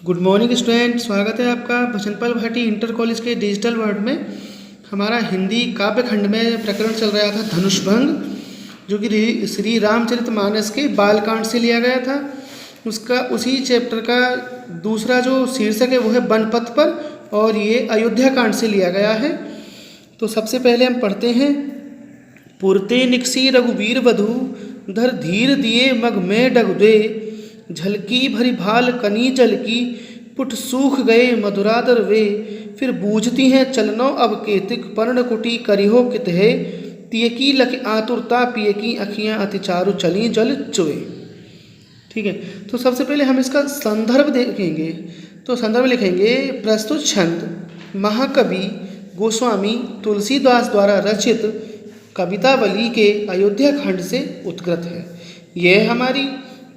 Good morning student, स्वागत है आपका बचनपाल भाटी इंटर कॉलेज के डिजिटल वर्ल्ड में। हमारा हिंदी काव्य खंड में प्रकरण चल रहा था धनुषभंग, जो कि श्री रामचरितमानस के बालकांड से लिया गया था। उसका उसी चैप्टर का दूसरा जो शीर्षक है वो है बनपथ पर, और ये अयोध्या कांड से लिया गया है। तो सबसे पहले हम पढ़ते हैं। पुरते निकसी रघुवीर वधु, धर धीर दिए मग में डगदे, झलकी भरी भाल कनी जल की, पुट सूख गए मधुरादर वे, फिर बूझती हैं चलनो अब केतिक, पर्णकुटी करिहो कित है, तियकी लख आतुरता पियकी अखियाँ अति चारु चली जल चुए। ठीक है, तो सबसे पहले हम इसका संदर्भ देखेंगे। तो संदर्भ लिखेंगे, प्रस्तुत छंद महाकवि गोस्वामी तुलसीदास द्वारा रचित कवितावली के अयोध्या खंड से उत्कृत है। यह हमारी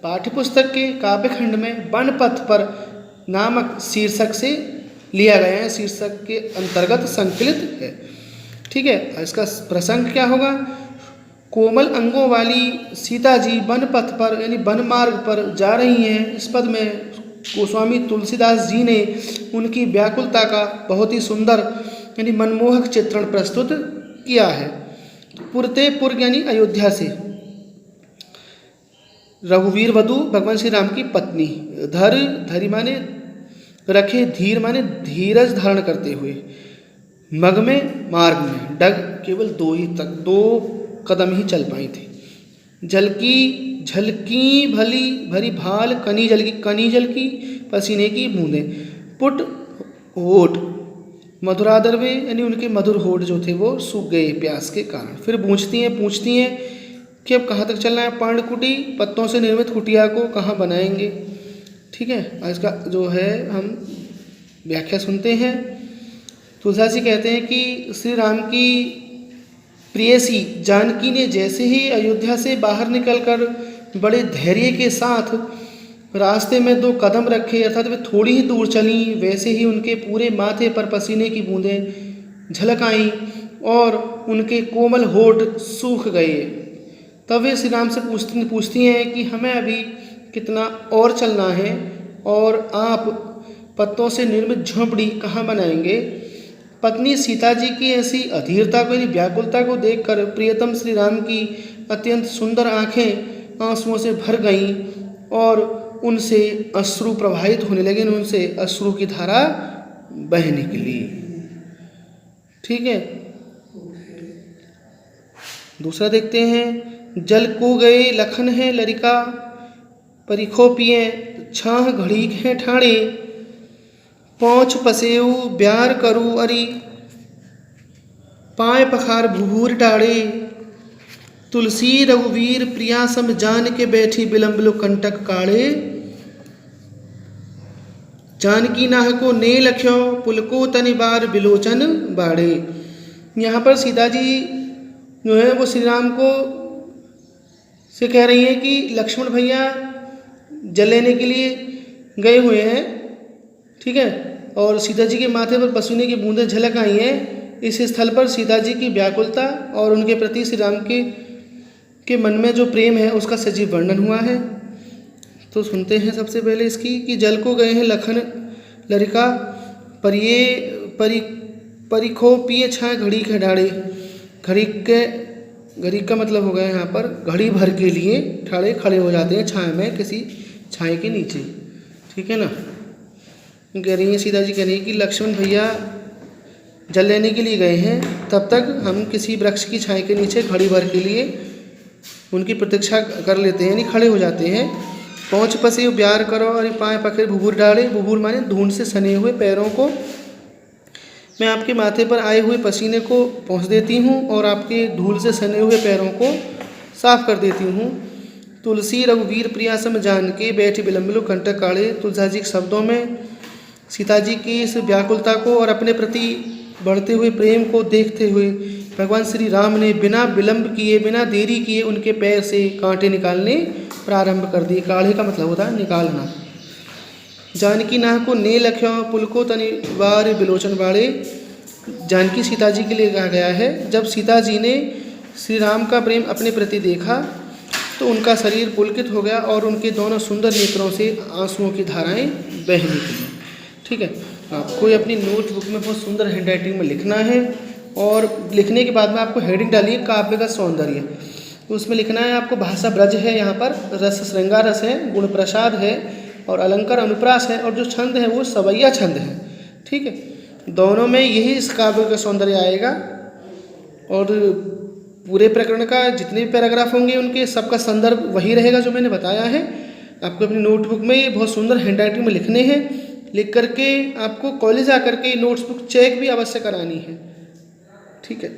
पाठ्यपुस्तक के काव्यखंड में बनपथ पर नामक शीर्षक से लिया गया है, शीर्षक के अंतर्गत संकलित है। ठीक है, इसका प्रसंग क्या होगा? कोमल अंगों वाली सीता जी बनपथ पर यानी वन मार्ग पर जा रही हैं। इस पद में गोस्वामी तुलसीदास जी ने उनकी व्याकुलता का बहुत ही सुंदर यानी मनमोहक चित्रण प्रस्तुत किया है। पुरते पुर यानी अयोध्या से, रघुवीर वधु भगवान श्री राम की पत्नी, धर धरी माने रखे, धीर माने धीरज धारण करते हुए, मग में मार्ग में, डग केवल दो कदम ही चल पाई थी, जलकी झलकी भरी भाल कनी जल की पसीने की बूंदें, पुट होठ मधुरादर वे यानी उनके मधुर होठ जो थे वो सूख गए प्यास के कारण। फिर पूछती हैं कि अब कहाँ तक चलना है। पर्णकुटी पत्तों से निर्मित कुटिया को कहाँ बनाएंगे। ठीक है, आज का जो है हम व्याख्या सुनते हैं। तुलसीदास जी कहते हैं कि श्री राम की प्रेयसी जानकी ने जैसे ही अयोध्या से बाहर निकलकर बड़े धैर्य के साथ रास्ते में 2 कदम रखे, अर्थात वे थोड़ी ही दूर चलीं, वैसे ही उनके पूरे माथे पर पसीने की बूंदें झलक आईं और उनके कोमल होठ सूख गए। तब वे श्री राम से पूछती हैं कि हमें अभी कितना और चलना है और आप पत्तों से निर्मित झोंपड़ी कहाँ बनाएंगे। पत्नी सीता जी की ऐसी अधीरता को यानी व्याकुलता को देखकर प्रियतम श्री राम की अत्यंत सुंदर आंखें आंसुओं से भर गईं और उनसे अश्रु प्रवाहित होने लगे, उनसे अश्रु की धारा बह निकली। ठीक है, दूसरा देखते हैं। जल को गए लखन है लरिका, परिखो पिए छाह घड़ी है ठाणे, पौछ पसेऊ ब्यार करू अरी, पाए पखार भूर डाड़े, तुलसी रघुवीर प्रिया सम जान के बैठी बिलम्बलो कंटक काड़े, जानकी नाह को ने लख्यो पुलको तनिबार बिलोचन बाड़े। यहाँ पर सीता जी जो है वो श्री राम को से कह रही हैं कि लक्ष्मण भैया जल लेने के लिए गए हुए हैं। ठीक है, और सीता जी के माथे पर पसीने की बूंदें झलक आई हैं। इस स्थल पर सीता जी की व्याकुलता और उनके प्रति श्री राम के मन में जो प्रेम है उसका सजीव वर्णन हुआ है। तो सुनते हैं सबसे पहले इसकी कि जल को गए हैं लखन लरिका, परिखो पिए छाए घड़ी के ढाड़े। घड़ी का मतलब हो गया यहाँ पर घड़ी भर के लिए ठाड़े खड़े हो जाते हैं छाए में, किसी छाए के नीचे। ठीक है ना, कह रही हैं सीता जी कह रही हैं कि लक्ष्मण भैया जल लेने के लिए गए हैं, तब तक हम किसी वृक्ष की छाए के नीचे घड़ी भर के लिए उनकी प्रतीक्षा कर लेते हैं यानी खड़े हो जाते हैं। पहुँच पसे प्यार करो और पाए पखेर भुभुर डाले, भुभुर माने धूल से सने हुए पैरों को मैं आपके माथे पर आए हुए पसीने को पहुँच देती हूँ और आपके धूल से सने हुए पैरों को साफ कर देती हूँ। तुलसी रघुवीर प्रिया सम जान के बैठी बिलम्बलो कंटक काड़े। तुलसीदास जी के शब्दों में सीता जी की इस व्याकुलता को और अपने प्रति बढ़ते हुए प्रेम को देखते हुए भगवान श्री राम ने बिना विलंब किए, बिना देरी किए उनके पैर से कांटे निकालने प्रारंभ कर दिए। काढ़े का मतलब होता है निकालना। जानकी नाह को ने लख्यो पुलको तनिवार बिलोचन बाड़े। जानकी सीता जी के लिए कहा गया है। जब सीता जी ने श्री राम का प्रेम अपने प्रति देखा तो उनका शरीर पुलकित हो गया और उनके दोनों सुंदर नेत्रों से आंसुओं की धाराएं बह निकली। ठीक है, आपको ये अपनी नोटबुक में बहुत सुंदर हैंडराइटिंग में लिखना है और लिखने के बाद में आपको हेडिंग डालिए काव्य का सौंदर्य। तो उसमें लिखना है आपको भाषा ब्रज है, यहाँ पर रस श्रृंगार रस है, गुण प्रसाद है और अलंकार अनुप्रास है और जो छंद है वो सवैया छंद है। ठीक है, दोनों में यही इस काव्य का सौंदर्य आएगा और पूरे प्रकरण का जितने भी पैराग्राफ होंगे उनके सबका संदर्भ वही रहेगा जो मैंने बताया है। आपको अपनी नोटबुक में ये बहुत सुंदर हैंडराइटिंग में लिखने हैं। लिख करके आपको कॉलेज आकर के नोट्सबुक चेक भी अवश्य करानी है। ठीक है।